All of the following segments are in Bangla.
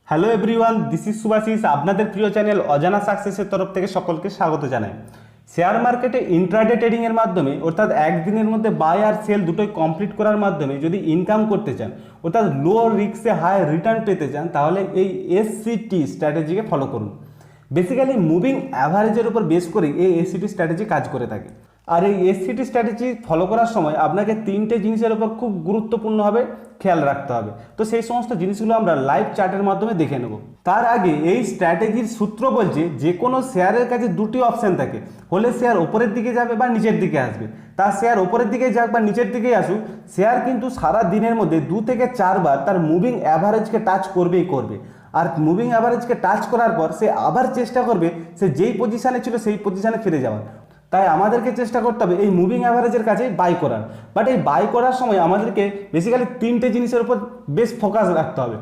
Hello everyone, this is Subhashis. আপনাদের প্রিয় চ্যানেল অজানা সাকসেসের তরফ থেকে সকলকে স্বাগত জানাই। শেয়ার মার্কেটে ইন্ট্রাডে ট্রেডিংয়ের মাধ্যমে অর্থাৎ একদিনের মধ্যে বাই আর সেল দুটোই কমপ্লিট করার মাধ্যমে যদি ইনকাম করতে চান, অর্থাৎ লো রিস্কে হাই রিটার্ন পেতে চান, তাহলে এই SCT স্ট্র্যাটেজিকে ফলো করুন। বেসিক্যালি মুভিং অ্যাভারেজের উপর বেস করেই এই SCT স্ট্র্যাটেজি কাজ করে থাকে। আর এই SCT স্ট্র্যাটেজি ফলো করার সময় আপনাকে তিনটে জিনিসের উপর খুব গুরুত্বপূর্ণভাবে খেয়াল রাখতে হবে। তো সেই সমস্ত জিনিসগুলো আমরা লাইভ চার্টের মাধ্যমে দেখে নেব। তার আগে এই স্ট্র্যাটেজির সূত্র বলছে যে কোনো শেয়ারের কাছে দুটি অপশান থাকে, হলে শেয়ার ওপরের দিকে যাবে বা নিচের দিকে আসবে। তার শেয়ার ওপরের দিকে যাক বা নিচের দিকেই আসুক, শেয়ার কিন্তু সারা দিনের মধ্যে 2 থেকে 4 বার তার মুভিং অ্যাভারেজকে টাচ করবেই করবে। আর মুভিং অ্যাভারেজকে টাচ করার পর সে আবার চেষ্টা করবে সে যেই পজিশানে ছিল সেই পজিশানে ফিরে যাওয়ার। তাই আমাদেরকে চেষ্টা করতে হবে এই মুভিং অ্যাভারেজের কাছে বাই করার। বাট এই বাই করার সময় আমাদেরকে বেসিক্যালি তিনটে জিনিসের উপর বেশ ফোকাস রাখতে হবে।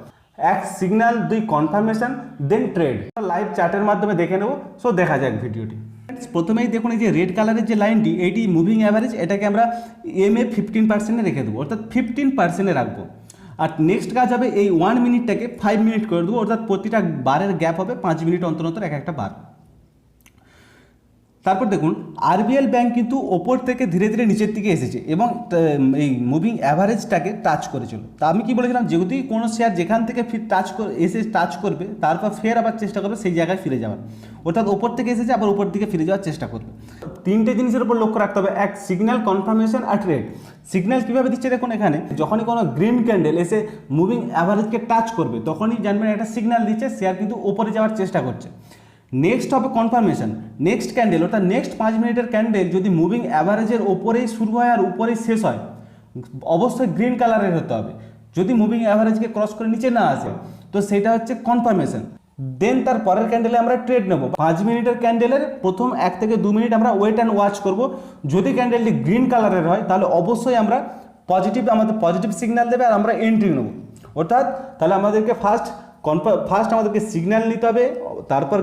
1 সিগন্যাল, 2 কনফার্মেশন, দেন ট্রেড। লাইভ চার্টের মাধ্যমে দেখে নেব। সো দেখা যাক ভিডিওটি। প্রথমেই দেখুন এই যে রেড কালারের যে লাইনটি, এইটি মুভিং অ্যাভারেজ, এটাকে আমরা MA 15% রেখে দেবো, অর্থাৎ 15% রাখবো। আর নেক্সট কাজ হবে এই 1 মিনিটটাকে 5 মিনিট করে দেবো, অর্থাৎ প্রতিটা বারের গ্যাপ হবে 5 মিনিট অন্তর অন্তর একটা বার। তারপর দেখুন RBL ব্যাংক কিন্তু ওপর থেকে ধীরে ধীরে নিচের দিকে এসেছে এবং এই মুভিং অ্যাভারেজটাকে টাচ করেছিল। তা আমি কি বলেছিলাম, যদি কোনো শেয়ার যেখান থেকে টাচ করবে তারপর ফের আবার চেষ্টা করবে সেই জায়গায় ফিরে যাওয়ার, অর্থাৎ ওপর থেকে এসেছে আবার উপর দিকে ফিরে যাওয়ার চেষ্টা করবে। তিনটে জিনিসের উপর লক্ষ্য রাখতে হবে, 1 সিগন্যাল, কনফার্মেশন আর ট্রেড। সিগন্যাল কীভাবে দিচ্ছে দেখুন, এখানে যখনই কোনো গ্রিন ক্যান্ডেল এসে মুভিং অ্যাভারেজকে টাচ করবে তখনই জানবেন একটা সিগন্যাল দিচ্ছে, শেয়ার কিন্তু ওপরে যাওয়ার চেষ্টা করছে। নেক্সট হবে কনফার্মেশন, নেক্সট ক্যান্ডেল অর্থাৎ নেক্সট 5 মিনিটের ক্যান্ডেল যদি মুভিং অ্যাভারেজের ওপরেই শুরু হয় আর উপরেই শেষ হয়, অবশ্যই গ্রিন কালারের হতে হবে। যদি মুভিং অ্যাভারেজকে ক্রস করে নিচে না আসে তো সেটা হচ্ছে কনফার্মেশন। দেন তার পরের ক্যান্ডেলে আমরা ট্রেড নেব। 5 মিনিটের ক্যান্ডেলের প্রথম 1 থেকে 2 মিনিট আমরা ওয়েট অ্যান্ড ওয়াচ করব। যদি ক্যান্ডেলটি গ্রিন কালারের হয় তাহলে অবশ্যই আমরা আমাদের পজিটিভ সিগন্যাল দেবে আর আমরা এন্ট্রি নেব। অর্থাৎ তাহলে আমাদেরকে ফার্স্ট আমাদেরকে সিগন্যাল নিতে হবে, তারপর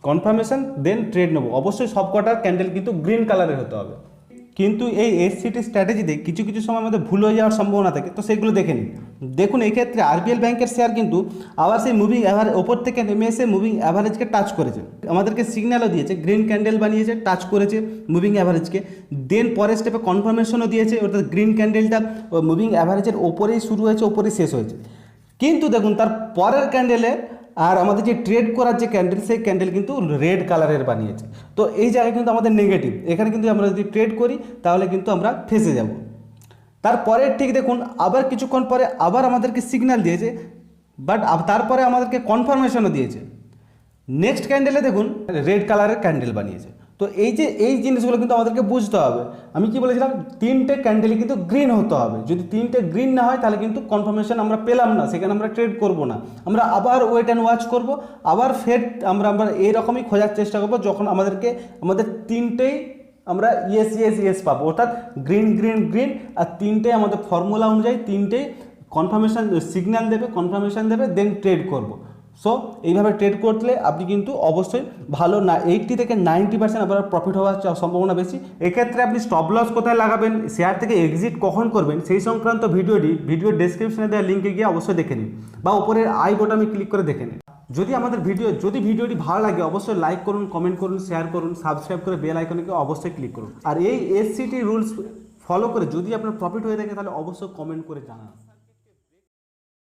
কনফার্মেশন, দেন ট্রেড নেব। অবশ্যই সব কটার ক্যান্ডেল কিন্তু গ্রিন কালারের হতে হবে। কিন্তু এই SCT স্ট্র্যাটেজিতে কিছু কিছু সময় আমাদের ভুল হয়ে যাওয়ার সম্ভাবনা থাকে, তো সেগুলো দেখে নিন। দেখুন এই ক্ষেত্রে RBL ব্যাংকের শেয়ার কিন্তু আবার সেই মুভিং অ্যাভারেজ ওপর থেকে নেমে এসে মুভিং অ্যাভারেজকে টাচ করেছে, আমাদেরকে সিগন্যালও দিয়েছে, গ্রিন ক্যান্ডেল বানিয়েছে, টাচ করেছে মুভিং অ্যাভারেজকে। দেন পরের স্টেপে কনফার্মেশনও দিয়েছে, অর্থাৎ গ্রিন ক্যান্ডেলটা মুভিং অ্যাভারেজের ওপরেই শুরু হয়েছে, ওপরেই শেষ হয়েছে। কিন্তু দেখুন তার পরের ক্যান্ডেলে আর আমাদের যে ট্রেড করার যে ক্যান্ডেল, সেই ক্যান্ডেল কিন্তু রেড কালারের বানিয়েছে। তো এই জায়গায় কিন্তু আমাদের নেগেটিভ, এখানে কিন্তু আমরা যদি ট্রেড করি তাহলে কিন্তু আমরা ফেসে যাব। তারপরে ঠিক দেখুন আবার কিছুক্ষণ পরে আবার আমাদেরকে সিগন্যাল দিয়েছে, বাট তারপরে আমাদেরকে কনফার্মেশনও দিয়েছে। নেক্সট ক্যান্ডেলে দেখুন রেড কালারের ক্যান্ডেল বানিয়েছে। তো এই জিনিসগুলো কিন্তু আমাদেরকে বুঝতে হবে। আমি কি বলেছিলাম, 3টে ক্যান্ডেলই কিন্তু গ্রিন হতে হবে। যদি 3টে গ্রিন না হয় তাহলে কিন্তু কনফার্মেশন আমরা পেলাম না, সেখানে আমরা ট্রেড করব না, আমরা আবার ওয়েট অ্যান্ড ওয়াচ করব, আবার ফের আমরা এইরকমই খোঁজার চেষ্টা করব যখন আমাদের 3টেই আমরা ইয়েস পাবো, অর্থাৎ গ্রিন গ্রিন গ্রিন। আর 3টে আমাদের ফর্মুলা অনুযায়ী 3টেই কনফার্মেশন সিগন্যাল দেবে, কনফার্মেশন দেবে, দেন ট্রেড করব। সো এইভাবে ট্রেড করলে আপনি কিন্তু অবশ্যই ভালো 80 থেকে 90% আপনার প্রফিট হওয়ার সম্ভাবনা বেশি। এক্ষেত্রে আপনি স্টপ লস কোথায় লাগাবেন, শেয়ার থেকে এক্সিট কখন করবেন, সেই সংক্রান্ত ভিডিও ডেসক্রিপশনে দেওয়া লিঙ্কে গিয়ে অবশ্যই দেখে নিন, বা উপরের আই বোতামে ক্লিক করে দেখে নিন। যদি ভিডিওটি ভালো লাগে অবশ্যই লাইক করুন, কমেন্ট করুন, শেয়ার করুন, সাবস্ক্রাইব করে বেল আইকনে অবশ্যই ক্লিক করুন। আর এই SCT রুলস ফলো করে যদি আপনার প্রফিট হয়ে থাকে তাহলে অবশ্যই কমেন্ট করে জানান।